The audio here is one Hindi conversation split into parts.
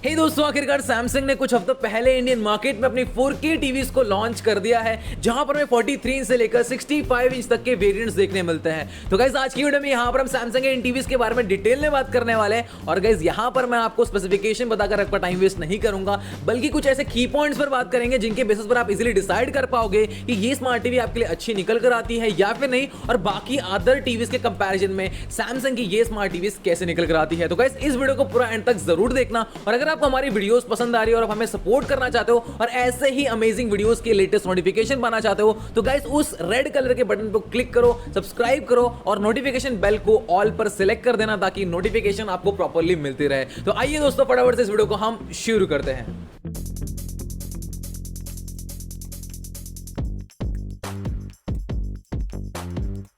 हे दोस्तों, आखिरकार सैमसंग ने कुछ हफ्तों पहले इंडियन मार्केट में अपनी 4K टीवीज को लॉन्च कर दिया है, जहां पर हमें 43 इंच से लेकर 65 इंच तक के वेरिएंट्स देखने मिलते हैं। तो गाइस, आज की वीडियो में यहां पर हम सैमसंग के इन टीवीज के बारे में डिटेल में बात करने वाले हैं। और गाइस, यहां पर मैं आपको स्पेसिफिकेशन बताकर आपका टाइम वेस्ट नहीं करूंगा, बल्कि कुछ ऐसे की पॉइंट्स पर बात करेंगे जिनके बेसिस पर आप इजीली डिसाइड कर पाओगे कि ये स्मार्ट टीवी आपके लिए अच्छी निकल कर आती है या फिर नहीं, और बाकी अदर टीवीज के कंपैरिजन में सैमसंग की ये स्मार्ट टीवीज कैसे निकल कर आती है। तो गाइस, इस वीडियो को पूरा एंड तक जरूर देखना, और अगर आपको हमारी वीडियोस पसंद आ रही है और आप हमें सपोर्ट करना चाहते हो और ऐसे ही अमेजिंग वीडियोस के लेटेस्ट नोटिफिकेशन पाना चाहते हो, तो गाइस उस रेड कलर के बटन पर क्लिक करो, सब्सक्राइब करो और नोटिफिकेशन बेल को ऑल पर सिलेक्ट कर देना ताकि नोटिफिकेशन आपको प्रॉपर्ली मिलती रहे। तो आइए दोस्तों, फटाफट से इस वीडियो को हम शुरू करते हैं।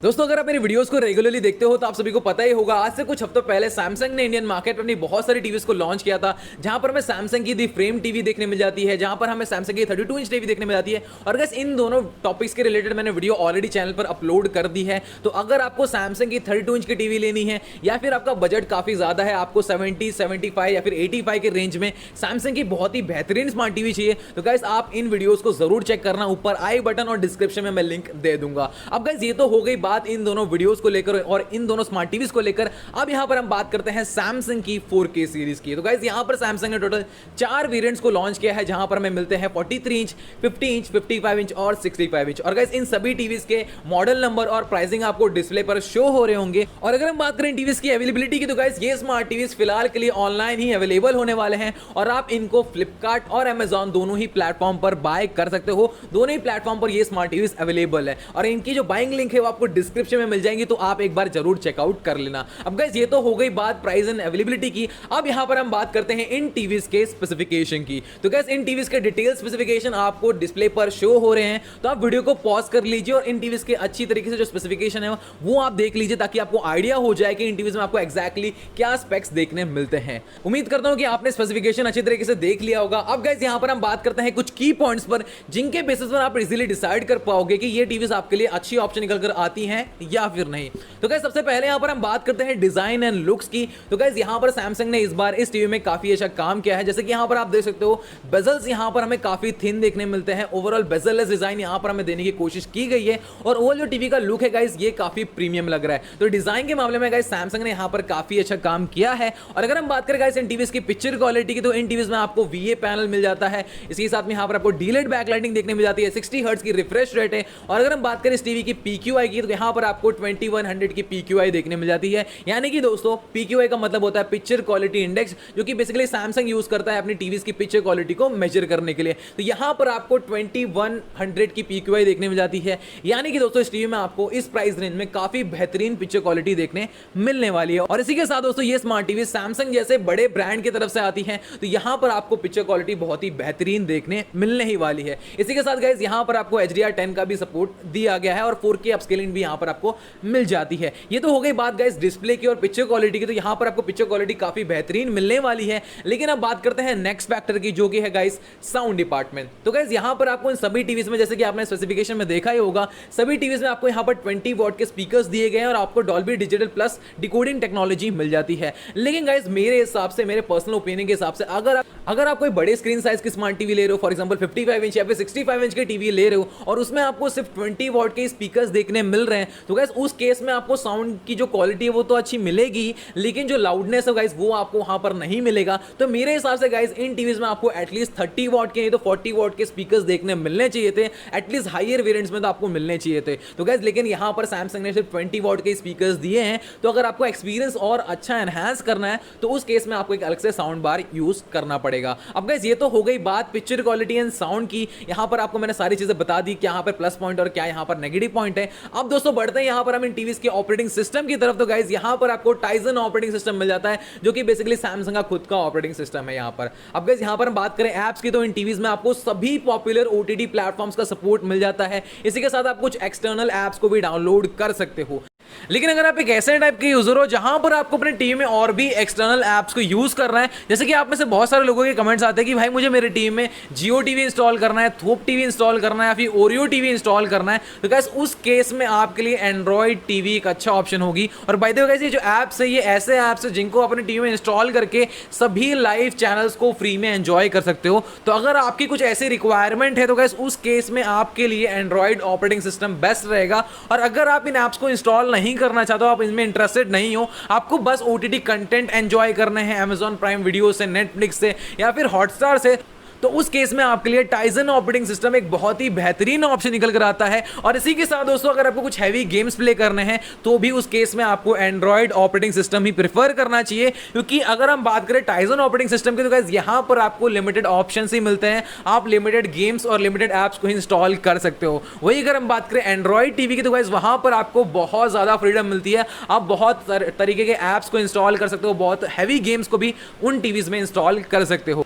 दोस्तों, अगर आप मेरी वीडियोस को रेगुलरली देखते हो तो आप सभी को पता ही होगा, आज से कुछ हफ्तों पहले सैमसंग ने इंडियन मार्केट में अपनी बहुत सारी टीवीज को लॉन्च किया था, जहां पर हमें सैमसंग की दी फ्रेम टीवी देखने मिल जाती है, जहां पर हमें सैमसंग की 32 इंच टीवी देखने मिल जाती है। और गाइस, इन दोनों टॉपिक्स के रिलेटेड मैंने वीडियो ऑलरेडी चैनल पर अपलोड कर दी है। तो अगर आपको सैमसंग की 32 इंच की टीवी लेनी है या फिर आपका बजट काफी ज्यादा है, आपको 70, 75 या फिर 85 के रेंज में सैमसंग की बहुत ही बेहतरीन स्मार्ट टीवी चाहिए, तो गाइस आप इन वीडियोस को जरूर चेक करना। ऊपर आई बटन और डिस्क्रिप्शन में मैं लिंक दे दूंगा। अब गाइस, ये तो हो गई बात इन दोनों वीडियोस को लेकर और इन दोनों स्मार्ट टीवीज को लेकर। अब यहां पर हम बात करते हैं सैमसंग की 4K सीरीज की। तो गाइस, यहां पर सैमसंग ने टोटल 4 वेरिएंट्स को लॉन्च किया है, जहां पर हमें मिलते हैं 43 इंच, 50 इंच, 55 इंच और 65 इंच। और गाइस, इन सभी टीवीज के मॉडल नंबर और प्राइसिंग आपको डिस्प्ले पर शो हो रहे होंगे। और अगर हम बात करें टीवीज की अवेलेबिलिटी की, तो गाइस ये स्मार्ट टीवीज फिलहाल के लिए ऑनलाइन ही अवेलेबल होने वाले हैं और आप इनको फ्लिपकार्ट और अमेजॉन दोनों ही प्लेटफॉर्म पर बाय कर सकते हो। दोनों ही प्लेटफॉर्म पर ये स्मार्ट टीवीज अवेलेबल है और इनकी जो बाइंग लिंक है वो आपको डिस्क्रिप्शन में मिल जाएंगी, तो आप एक बार जरूर चेकआउट कर लेना। अब गाइस, ये तो हो गई बात प्राइस एंड अवेलेबिलिटी की। अब यहां पर हम बात करते हैं इन टीवीज के स्पेसिफिकेशन की। तो गाइस, इन टीवीज के डिटेल स्पेसिफिकेशन आपको डिस्प्ले पर शो हो रहे हैं, तो आप वीडियो को पॉज कर लीजिए और इन टीवीज के अच्छी तरीके से जो स्पेसिफिकेशन है वो आप देख लीजिए, ताकि आपको आइडिया हो जाए कि इन टीवीज में आपको एग्जैक्टली क्या स्पेक्स देखने मिलते हैं। उम्मीद करता हूं कि आपने स्पेसिफिकेशन अच्छी तरीके से देख लिया होगा। अब गाइस, यहां पर हम बात करते हैं कुछ की पॉइंट्स पर, जिनके बेसिस पर आप इजीली डिसाइड कर पाओगे कि ये टीवीज आपके लिए अच्छी ऑप्शन निकल कर आती हैं या फिर नहीं। तो गाइस, सबसे पहले यहां पर हम बात करते हैं डिजाइन एंड लुक्स की। तो गाइस, यहां पर सैमसंग ने इस बार इस टीवी में काफी अच्छा काम किया है। जैसे कि यहां पर आप देख सकते हो, बेजल्स यहां पर हमें काफी थिन देखने मिलते हैं। ओवरऑल बेजललेस डिजाइन यहां पर हमें देने की कोशिश की गई है और ओवरऑल जो टीवी का लुक है गाइस, ये काफी प्रीमियम लग रहा है। तो डिजाइन के मामले में गाइस सैमसंग ने यहां पर काफी अच्छा काम किया है। और अगर हम बात करें गाइस इन टीवीज की पिक्चर क्वालिटी की, तो इन टीवीज में आपको VA पैनल मिल जाता है। इसके साथ में यहां पर आपको डीलेड बैकलाइटिंग देखने मिल जाती है, 60 हर्ट्ज की रिफ्रेश रेट है। और अगर हम बात करें इस टीवी की PQI की, तो यहां पर आपको 2100 की PQI देखने मिल जाती है। यानी कि दोस्तों, PQI का मतलब होता है पिक्चर क्वालिटी इंडेक्स, जो कि बेसिकली सैमसंग यूज करता है अपनी टीवीज की पिक्चर क्वालिटी को मेजर करने के लिए। तो यहां पर आपको 2100 की PQI देखने मिल जाती है। यानी कि दोस्तों, इस टीवी में आपको इस प्राइस रेंज में काफी बेहतरीन पिक्चर क्वालिटी देखने मिलने वाली है। और इसी के साथ दोस्तों, ये स्मार्ट टीवी सैमसंग जैसे बड़े ब्रांड की तरफ से आती है, तो यहां पर आपको पिक्चर क्वालिटी बहुत ही बेहतरीन देखने मिलने ही वाली है। इसी के साथ गाइस, यहां पर आपको HDR10 का भी सपोर्ट दिया गया है और 4K अपस्केलिंग भी यहां पर आपको मिल जाती है। ये तो हो गई बात गाइस डिस्प्ले की और पिक्चर क्वालिटी की। तो यहां पर आपको पिक्चर क्वालिटी काफी बेहतरीन मिलने वाली है। लेकिन अब बात करते हैं नेक्स्ट फैक्टर की, जो कि है गाइस साउंड डिपार्टमेंट। तो गाइस, यहां पर आपको इन सभी टीवीज में, जैसे कि आपने स्पेसिफिकेशन में देखा ही होगा, सभी टीवीज में आपको यहां पर 20 वॉट के स्पीकर्स दिए गए हैं और आपको Dolby digital plus decoding technology मिल जाती है। लेकिन गाइस, मेरे हिसाब से, मेरे पर्सनल ओपिनियन के हिसाब से, अगर आप कोई बड़े स्क्रीन साइज की स्मार्ट टीवी ले रहे हो, फॉर एग्जांपल 55 इंच या फिर 65 इंच की टीवी ले रहे हो और उसमें आपको सिर्फ 20 वॉट के स्पीकर्स देखने मिल रहे हैं, तो गाइस उस केस में आपको साउंड की जो क्वालिटी है वो तो अच्छी मिलेगी, लेकिन जो लाउडनेस है गाइस वो आपको वहां पर नहीं मिलेगा। तो मेरे हिसाब से गाइस, इन टीवीज में आपको एटलीस्ट 30 वॉट के नहीं तो 40 वॉट के स्पीकर्स देखने मिलने चाहिए थे। एटलीस्ट हायर वेरिएंट्स में तो आपको मिलने चाहिए थे। तो गाइस, लेकिन यहां पर सैमसंग ने सिर्फ 20 वॉट के स्पीकर्स दिए हैं। तो अगर आपको एक्सपीरियंस और अच्छा एनहांस करना है, तो उस केस में आपको एक अलग से साउंड बार यूज करना पड़ेगा। अब गाइस, ये तो हो गई बात पिक्चर क्वालिटी एंड साउंड की। यहां पर आपको मैंने सारी चीजें बता दी कि यहां पर प्लस पॉइंट और क्या यहां पर नेगेटिव पॉइंट है। अब दोस्तों, बढ़ते हैं यहां पर हम इन टीवीज के ऑपरेटिंग सिस्टम की तरफ। तो गाइस, यहां पर आपको टाइजन ऑपरेटिंग सिस्टम मिल जाता है, जो कि बेसिकली सैमसंग का खुद का ऑपरेटिंग सिस्टम है यहां पर। अब गाइस, यहां पर हम बात करें ऐप्स की, तो इन टीवीज में आपको सभी पॉपुलर OTT प्लेटफॉर्म्स का सपोर्ट मिल जाता है। इसी के साथ आप कुछ एक्सटर्नल ऐप्स को भी डाउनलोड कर सकते हो। लेकिन अगर आप एक ऐसे टाइप के यूजर हो जहां पर आपको अपने टीवी में और भी एक्सटर्नल ऐप्स को यूज करना है, जैसे कि आप में से बहुत सारे लोगों के कमेंट्स आते हैं कि भाई मुझे मेरे टीवी में जियो टीवी इंस्टॉल करना है, थोप टीवी इंस्टॉल करना है या फिर ओरियो टीवी इंस्टॉल करना है, तो गाइस उस केस में आपके लिए एंड्रॉइड टीवी एक अच्छा ऑप्शन होगी। और बाय द वे गाइस ये जो ऐप्स है ये ऐसे ऐप्स है जिनको अपने टीवी में इंस्टॉल करके सभी लाइव चैनल्स को फ्री में एंजॉय कर सकते हो। तो अगर आपकी कुछ ऐसी रिक्वायरमेंट है तो गाइस उस केस में आपके लिए एंड्रॉइड ऑपरेटिंग सिस्टम बेस्ट रहेगा। और अगर आप इन ऐप्स को इंस्टॉल नहीं करना चाहते हो, आप इनमें इंटरेस्टेड नहीं हो, आपको बस ओटीटी कंटेंट एंजॉय करने हैं अमेजॉन प्राइम वीडियो से, नेटफ्लिक्स से या फिर हॉटस्टार से, तो उस केस में आपके लिए टाइजन ऑपरेटिंग सिस्टम एक बहुत ही बेहतरीन ऑप्शन निकल कर आता है। और इसी के साथ दोस्तों अगर आपको कुछ हैवी गेम्स प्ले करने हैं तो भी उस केस में आपको एंड्रॉइड ऑपरेटिंग सिस्टम ही प्रेफर करना चाहिए, क्योंकि अगर हम बात करें टाइजन ऑपरेटिंग सिस्टम की तो गाइस यहां पर आपको लिमिटेड ऑप्शंस ही मिलते हैं, आप लिमिटेड गेम्स और लिमिटेड ऐप्स को इंस्टॉल कर सकते हो। वही अगर हम बात करें एंड्रॉइड टीवी की तो गाइस वहां पर आपको बहुत ज्यादा फ्रीडम मिलती है, आप बहुत तरीके के ऐप्स को इंस्टॉल कर सकते हो, बहुत हैवी गेम्स को भी उन टीवीज में इंस्टॉल कर सकते हो।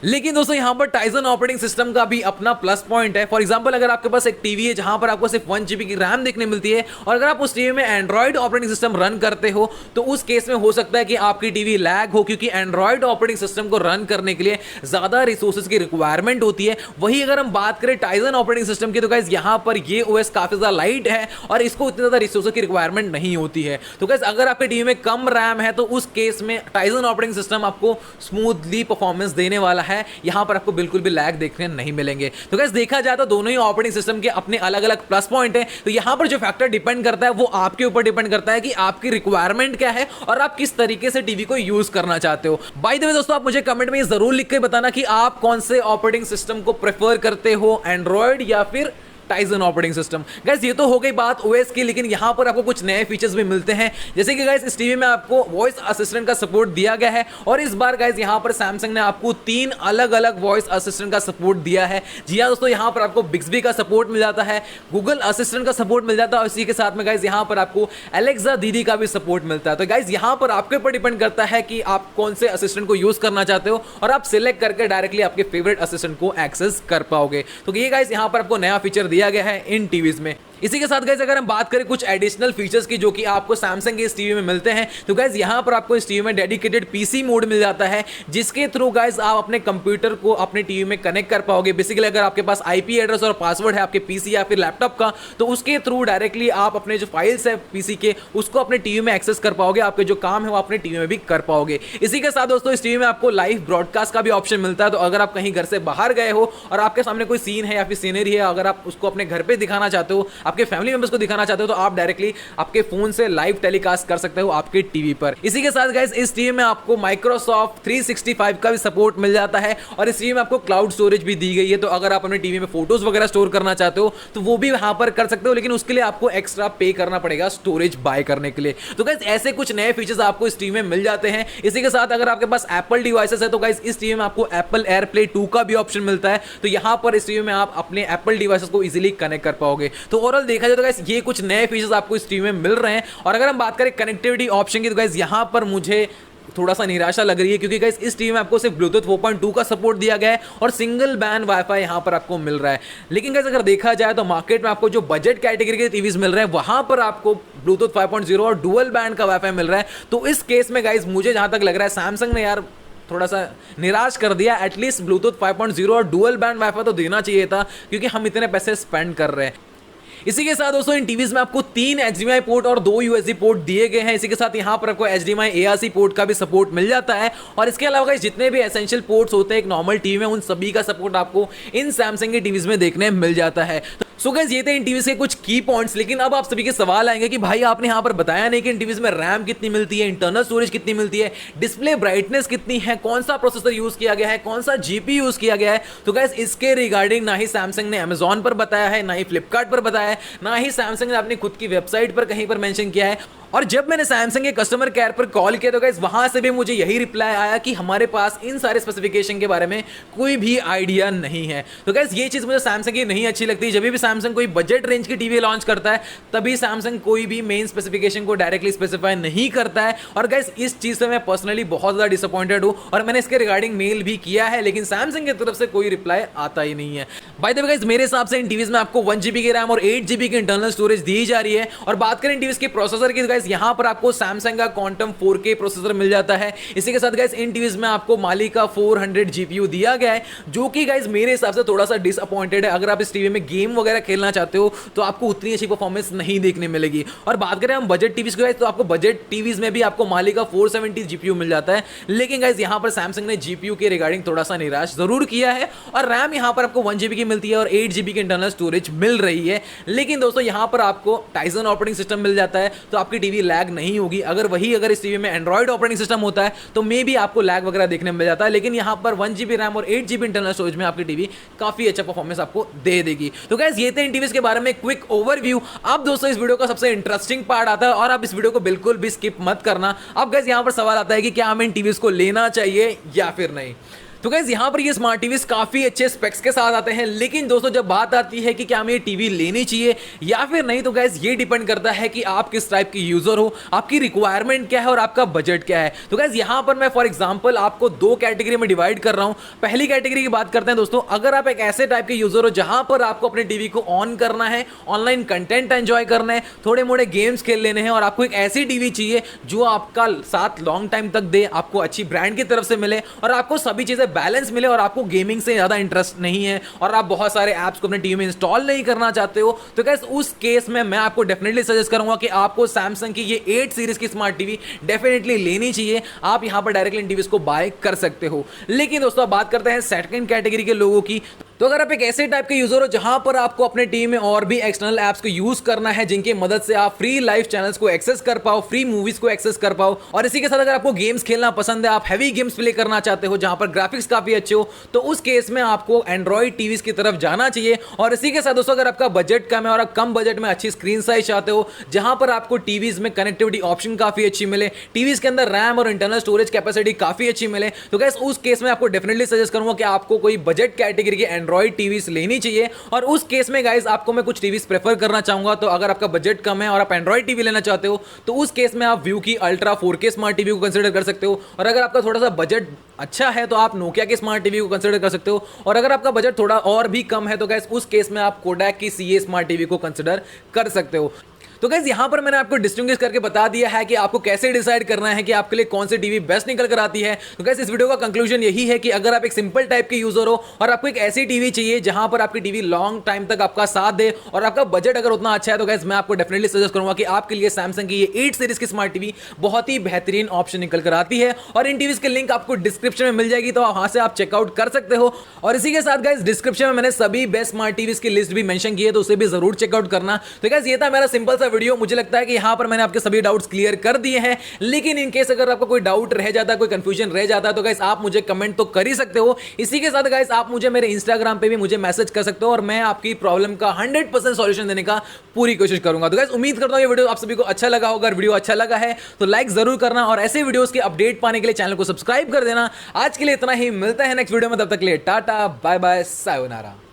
लेकिन दोस्तों यहां पर टाइजन ऑपरेटिंग सिस्टम का भी अपना प्लस पॉइंट है। फॉर एग्जांपल अगर आपके पास एक टीवी है जहां पर आपको सिर्फ 1 GB की रैम देखने मिलती है और अगर आप उस टीवी में एंड्रॉइड ऑपरेटिंग सिस्टम रन करते हो तो उस केस में हो सकता है कि आपकी टीवी लैग हो, क्योंकि एंड्रॉइड ऑपरेटिंग सिस्टम को रन करने के लिए ज्यादा रिसोर्सेज की रिक्वायरमेंट होती है। वही अगर हम बात करें टाइजन ऑपरेटिंग सिस्टम की तो गाइस यहां पर ये ओएस काफी ज्यादा लाइट है और इसको इतनी ज्यादा रिसोर्सेज की रिक्वायरमेंट नहीं होती है। तो गाइस अगर आपके टीवी में कम रैम है तो उस केस में टाइजन ऑपरेटिंग सिस्टम आपको स्मूथली परफॉर्मेंस देने वाला है, यहां पर आपको बिल्कुल भी लैग देखने नहीं मिलेंगे। तो गाइस देखा जाए तो दोनों ही ऑपरेटिंग सिस्टम के अपने अलग अलग प्लस पॉइंट हैं। तो यहां पर जो फैक्टर डिपेंड करता है वो आपके ऊपर डिपेंड करता है कि आपकी रिक्वायरमेंट क्या है और आप किस तरीके से टीवी को यूज करना चाहते हो। बाय द वे दोस्तों आप मुझे कमेंट में जरूर लिख के बताना कि आप कौन से ऑपरेटिंग सिस्टम को प्रेफर करते हो, एंड्रॉइड या फिर टाइजन ऑपरेटिंग सिस्टम। गाइस ये तो हो गई बात ओएस की, लेकिन यहां पर आपको कुछ नए फीचर्स भी मिलते हैं, जैसे कि गाइस इस टीवी में आपको वॉइस असिस्टेंट का सपोर्ट दिया गया है और इस बार गाइस यहां पर सैमसंग ने आपको 3 अलग अलग वॉइस असिस्टेंट का सपोर्ट दिया है। जी हां दोस्तों, यहां पर आपको बिक्सबी का सपोर्ट मिल जाता है, गूगल असिस्टेंट का सपोर्ट मिल जाता है और इसी के साथ में गाइस यहां पर आपको एलेक्सा दीदी का भी सपोर्ट मिलता है। तो गाइस यहां पर आपके ऊपर डिपेंड करता है कि आप कौन से असिस्टेंट को यूज करना चाहते हो और आप सिलेक्ट करके डायरेक्टली आपके फेवरेट असिस्टेंट को एक्सेस कर पाओगे। तो ये गाइस यहां पर आपको नया फीचर दिया गया है इन टीवीज में। इसी के साथ गाइस अगर हम बात करें कुछ एडिशनल फीचर्स की जो कि आपको सैमसंग के इस टीवी में मिलते हैं, तो गाइस यहां पर आपको इस टीवी में डेडिकेटेड पीसी मोड मिल जाता है, जिसके थ्रू गाइस आप अपने कंप्यूटर को अपने टीवी में कनेक्ट कर पाओगे। बेसिकली अगर आपके पास आईपी एड्रेस और पासवर्ड है आपके पीसी या फिर लैपटॉप का, तो उसके थ्रू डायरेक्टली आप अपने जो फाइल्स है पीसी के उसको अपने टीवी में एक्सेस कर पाओगे, आपके जो काम है वो अपने टीवी में भी कर पाओगे। इसी के साथ दोस्तों इस टीवी में आपको लाइव ब्रॉडकास्ट का भी ऑप्शन मिलता है। तो अगर आप कहीं घर से बाहर गए हो और आपके सामने कोई सीन है या फिर सीनरी है, अगर आप उसको अपने घर पे दिखाना चाहते हो, आपके फैमिली मेंबर्स को दिखाना चाहते हो, तो आप डायरेक्टली आपके फोन से लाइव टेलीकास्ट कर सकते हो आपके टीवी पर। इसी के साथ गाइस इस टीवी में आपको माइक्रोसॉफ्ट 365 का भी सपोर्ट मिल जाता है और इस टीवी में आपको क्लाउड स्टोरेज भी दी गई है। तो अगर आप अपने टीवी में फोटोज वगैरह स्टोर करना चाहते हो तो वो भी वहां पर कर सकते हो, लेकिन उसके लिए आपको एक्स्ट्रा पे करना पड़ेगा स्टोरेज बाय करने के लिए। तो गाइस ऐसे कुछ नए फीचर्स आपको इस टीवी में मिल जाते हैं। इसी के साथ अगर आपके पास एप्पल डिवाइसेस है तो गाइस इस टीवी में आपको एप्पल एयरप्ले 2 का भी ऑप्शन मिलता है। तो यहां पर इस टीवी में आप अपने एप्पल डिवाइसेस को इजीली कनेक्ट कर पाओगे। तो ओवरऑल देखा जाए तो गाइस ये कुछ नए फीचर्स आपको इस टीवी में मिल रहे हैं। और अगर हम बात करें कनेक्टिविटी ऑप्शन की तो गाइस यहां पर मुझे थोड़ा सा निराशा लग रही है, क्योंकि गाइस इस टीवी में आपको सिर्फ ब्लूटूथ 4.2 का सपोर्ट दिया गया है और सिंगल बैंड वाईफाई यहां पर आपको मिल रहा है। लेकिन गाइस अगर देखा जाए तो मार्केट में आपको जो बजट कैटेगरी के टीवीज मिल रहे हैं वहां पर आपको ब्लूटूथ 5.0 और डुअल बैंड का वाईफाई मिल रहा है। तो इस केस में गाइस मुझे जहां तक लग रहा है सैमसंग ने यार थोड़ा सा निराश कर दिया। एटलीस्ट ब्लूटूथ 5.0 और डुअल बैंड वाईफाई तो देना चाहिए था, क्योंकि हम इतने पैसे स्पेंड कर रहे हैं। इसी के साथ दोस्तों इन टीवीज में आपको 3 HDMI पोर्ट और 2 USB पोर्ट दिए गए हैं। इसी के साथ यहां पर आपको HDMI ARC पोर्ट का भी सपोर्ट मिल जाता है और इसके अलावा जितने भी एसेंशियल पोर्ट्स होते हैं एक नॉर्मल टीवी में, उन सभी का सपोर्ट आपको इन सैमसंग के टीवीज में देखने मिल जाता है। सो गाइस ये थे इन टीवीज के कुछ की पॉइंट्स। लेकिन अब आप सभी के सवाल आएंगे कि भाई आपने यहां पर बताया नहीं कि इन टीवीज में रैम कितनी मिलती है, इंटरनल स्टोरेज कितनी मिलती है, डिस्प्ले ब्राइटनेस कितनी है, कौन सा प्रोसेसर यूज किया गया है, कौन सा जीपी यूज किया गया है। तो गाइस इसके रिगार्डिंग ना ही सैमसंग ने अमेजॉन पर बताया है, ना ही फ्लिपकार्ट पर बताया है, ना ही सैमसंग ने अपनी खुद की वेबसाइट पर कहीं पर मेंशन किया है। और जब मैंने सैमसंग के कस्टमर केयर पर कॉल किया तो गाइस वहां से भी मुझे यही रिप्लाई आया कि हमारे पास इन सारे स्पेसिफिकेशन के बारे में कोई भी आइडिया नहीं है। तो गाइस ये चीज मुझे सैमसंग की नहीं अच्छी लगती। जब भी सैमसंग कोई बजट रेंज की टीवी लॉन्च करता है तभी सैमसंग कोई भी मेन स्पेसिफिकेशन को डायरेक्टली स्पेसिफाई नहीं करता है। और गाइस इस चीज से मैं पर्सनली बहुत ज्यादा डिसअपॉइंटेड हूं और मैंने इसके रिगार्डिंग मेल भी किया है, लेकिन सैमसंग की तरफ से कोई रिप्लाई आता ही नहीं है। बाय द वे गाइस मेरे हिसाब से इन टीवीज में आपको 1 GB की रैम और 8 GB की इंटरनल स्टोरेज दी जा रही है। और बात करें टीवीज के प्रोसेसर की, गाइस यहां पर आपको सैमसंग का क्वांटम 4K प्रोसेसर मिल जाता है। इसी के साथ गाइस इन टीवीज में आपको माली का 400 GPU दिया गया है, जो कि गाइस मेरे हिसाब से थोड़ा सा डिसअपॉइंटेड है। अगर आप इस टीवी में गेम वगैरह खेलना चाहते हो तो आपको उतनी अच्छी परफॉर्मेंस नहीं देखने मिलेगी। और बात करें हम बजट टीवीज की गाइस, तो आपको बजट टीवीज में भी आपको माली का 470 GPU मिल जाता है। लेकिन गाइस यहां पर सैमसंग ने GPU के रिगार्डिंग थोड़ा सा निराश जरूर किया है। और रैम यहां पर आपको 1 GB की मिलती है और 8 GB की इंटरनल स्टोरेज मिल रही है। लेकिन दोस्तों यहां पर आपको टाइजन ऑपरेटिंग सिस्टम मिल जाता है, तो आपकी टीवी लैग नहीं होगी। अगर इस टीवी में एंड्रॉइड ऑपरेटिंग सिस्टम होता है तो मे भी आपको लैग वगैरह देखने में मिल जाता है। लेकिन यहां पर 1 GB रैम और 8 GB इंटरनल स्टोरेज में आपकी टीवी काफी अच्छा परफॉर्मेंस आपको दे देगी। तो गाइस ये थे इन टीवीज के बारे में क्विक ओवरव्यू। अब दोस्तों इस वीडियो का सबसे इंटरेस्टिंग पार्ट आता है और आप इस वीडियो को बिल्कुल भी स्किप मत करना। अब गाइस यहां पर सवाल आता है कि क्या हमें इन टीवीज को लेना चाहिए या फिर नहीं। तो गाइस यहां पर ये स्मार्ट टीवीज काफी अच्छे स्पेक्स के साथ आते हैं, लेकिन दोस्तों जब बात आती है कि क्या हमें ये टीवी लेनी चाहिए या फिर नहीं, तो गाइस ये डिपेंड करता है कि आप किस टाइप की यूजर हो, आपकी रिक्वायरमेंट क्या है और आपका बजट क्या है। तो गाइस यहां पर मैं फॉर एग्जांपल आपको 2 कैटेगरी में डिवाइड कर रहा हूं। पहली कैटेगरी की बात करते हैं दोस्तों, अगर आप एक ऐसे टाइप के यूजर हो जहां पर आपको अपने टीवी को ऑन करना है, ऑनलाइन कंटेंट एंजॉय करना है, थोड़े मोड़े गेम्स खेल लेने हैं और आपको एक ऐसी टीवी चाहिए जो आपका साथ लॉन्ग टाइम तक दे, आपको अच्छी ब्रांड की तरफ से मिले और आपको सभी चीजें बैलेंस मिले और आपको गेमिंग से ज्यादा इंटरेस्ट नहीं है और आप बहुत सारे ऐप्स को अपने टीवी में इंस्टॉल नहीं करना चाहते हो, तो गाइस उस केस में मैं आपको डेफिनेटली सजेस्ट करूंगा कि आपको सैमसंग की ये 8 सीरीज की स्मार्ट टीवी डेफिनेटली लेनी चाहिए। आप यहां पर डायरेक्टली इन टीवीज को बाय कर सकते हो। लेकिन दोस्तों अब बात करते हैं सेकंड कैटेगरी के लोगों की। तो अगर आप एक ऐसे टाइप के यूजर हो जहां पर आपको अपने टीवी में और भी एक्सटर्नल ऐप्स को यूज करना है जिनकी मदद से आप फ्री लाइव चैनल्स को एक्सेस कर पाओ, फ्री मूवीज को एक्सेस कर पाओ, और इसी के साथ अगर आपको गेम्स खेलना पसंद है, आप हैवी गेम्स प्ले करना चाहते हो जहां पर ग्राफिक्स काफी अच्छे हो, तो उस केस में आपको एंड्रॉइड टीवीज की तरफ जाना चाहिए। और इसी के साथ दोस्तों अगर आपका बजट कम है और आप कम बजट में अच्छी स्क्रीन साइज चाहते हो जहां पर आपको टीवीज में कनेक्टिविटी ऑप्शन काफी अच्छी मिले, टीवीज के अंदर रैम और इंटरनल स्टोरेज कैपेसिटी काफी अच्छी मिले, तो गाइस उस केस में आपको डेफिनेटली सजेस्ट करूंगा कि आपको कोई बजट कैटेगरी के एंड्रॉइड टीवीज लेनी चाहिए। और उस केस में गाइस आपको मैं कुछ टीवीज प्रेफर करना चाहूंगा। तो अगर आपका बजट कम है और आप एंड्रॉइड टीवी लेना चाहते हो तो उस केस में आप व्यू की अल्ट्रा 4K स्मार्ट टीवी को कंसीडर कर सकते हो। और अगर आपका थोड़ा सा बजट अच्छा है तो आप नोकिया की स्मार्ट टीवी को कंसीडर कर सकते हो। और अगर आपका बजट थोड़ा और भी कम है तो गाइस उस केस में आप कोडैक की CA स्मार्ट टीवी को कंसीडर कर सकते हो। तो गाइस यहां पर मैंने आपको डिस्टिंग्विश करके बता दिया है कि आपको कैसे डिसाइड करना है कि आपके लिए कौन सी टीवी बेस्ट निकल कर आती है। तो गाइस इस वीडियो का कंक्लूजन यही है कि अगर आप एक सिंपल टाइप के यूजर हो और आपको एक ऐसी टीवी चाहिए जहां पर आपकी टीवी लॉन्ग टाइम तक आपका साथ दे और आपका बजट अगर उतना अच्छा है, तो गाइस मैं आपको डेफिनेटली सजेस्ट करूंगा कि आपके लिए सैमसंग की ये 8 सीरीज की स्मार्ट टीवी बहुत ही बेहतरीन ऑप्शन निकल कर आती है। और इन टीवीज के लिंक आपको डिस्क्रिप्शन में मिल जाएगी, तो वहां से आप चेकआउट कर सकते हो। और इसी के साथ गाइस डिस्क्रिप्शन में मैंने सभी बेस्ट स्मार्ट टीवीज की लिस्ट भी मेंशन की है, तो उसे भी जरूर चेकआउट करना। तो गाइस ये था मेरा सिंपल सा वीडियो। मुझे लगता है कि यहां पर मैंने आपके सभी डाउट्स क्लियर कर दिए हैं, लेकिन इन केस अगर आपको कोई डाउट रह जाता है, कोई कंफ्यूजन रह जाता है, तो गाइस आप मुझे कमेंट तो कर ही सकते हो। इसी के साथ गाइस आप मुझे मेरे इंस्टाग्राम पे भी मुझे मैसेज कर सकते हो और मैं आपकी प्रॉब्लम का 100% सॉल्यूशन देने का पूरी कोशिश करूंगा। तो गाइस उम्मीद करता हूं ये वीडियो आप सभी को अच्छा लगा होगा। अगर वीडियो अच्छा लगा है तो लाइक जरूर करना और ऐसे वीडियोस के अपडेट पाने के लिए चैनल को सब्सक्राइब कर देना। आज के लिए इतना ही, मिलता है नेक्स्ट वीडियो में, तब तक के लिए टाटा बाय बाय सायोनारा।